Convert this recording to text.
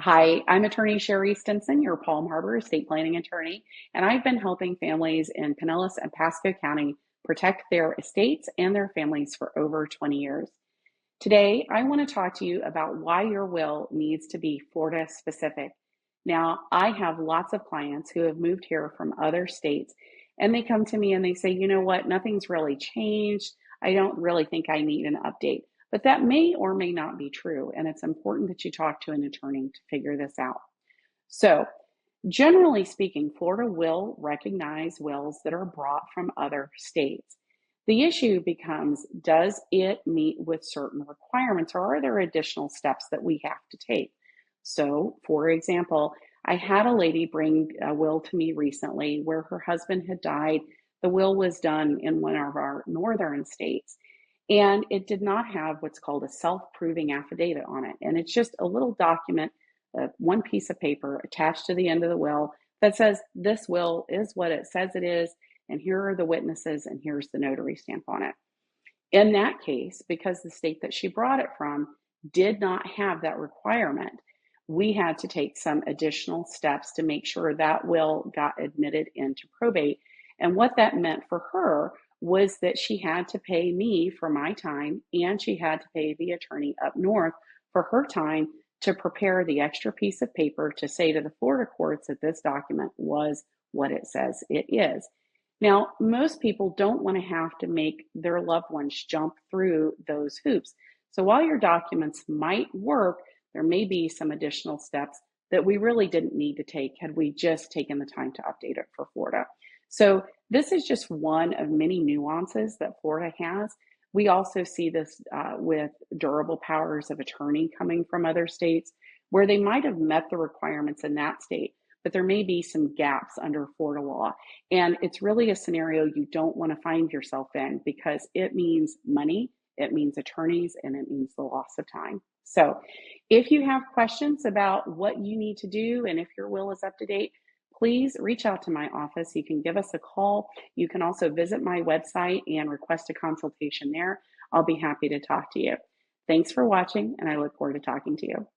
Hi, I'm attorney Sherri Stinson, your Palm Harbor estate planning attorney, and I've been helping families in Pinellas and Pasco County protect their estates and their families for over 20 years. Today, I want to talk to you about why your will needs to be Florida specific. Now, I have lots of clients who have moved here from other states, and they come to me and they say, you know what, nothing's really changed. I don't really think I need an update. But that may or may not be true, and it's important that you talk to an attorney to figure this out. So, generally speaking, Florida will recognize wills that are brought from other states. The issue becomes, does it meet with certain requirements, or are there additional steps that we have to take? So, for example, I had a lady bring a will to me recently where her husband had died. The will was done in one of our northern states, and it did not have what's called a self-proving affidavit on it. And it's just a little document, one piece of paper attached to the end of the will that says this will is what it says it is, and here are the witnesses, and here's the notary stamp on it. In that case, because the state that she brought it from did not have that requirement, we had to take some additional steps to make sure that will got admitted into probate. And what that meant for her was that she had to pay me for my time, and she had to pay the attorney up north for her time to prepare the extra piece of paper to say to the Florida courts that this document was what it says it is. Now, most people don't want to have to make their loved ones jump through those hoops. So while your documents might work, there may be some additional steps that we really didn't need to take had we just taken the time to update it for Florida. So this is just one of many nuances that Florida has. We also see this with durable powers of attorney coming from other states where they might have met the requirements in that state, but there may be some gaps under Florida law. And it's really a scenario you don't want to find yourself in because it means money, it means attorneys, and it means the loss of time. So if you have questions about what you need to do and if your will is up to date, please reach out to my office. You can give us a call. You can also visit my website and request a consultation there. I'll be happy to talk to you. Thanks for watching, and I look forward to talking to you.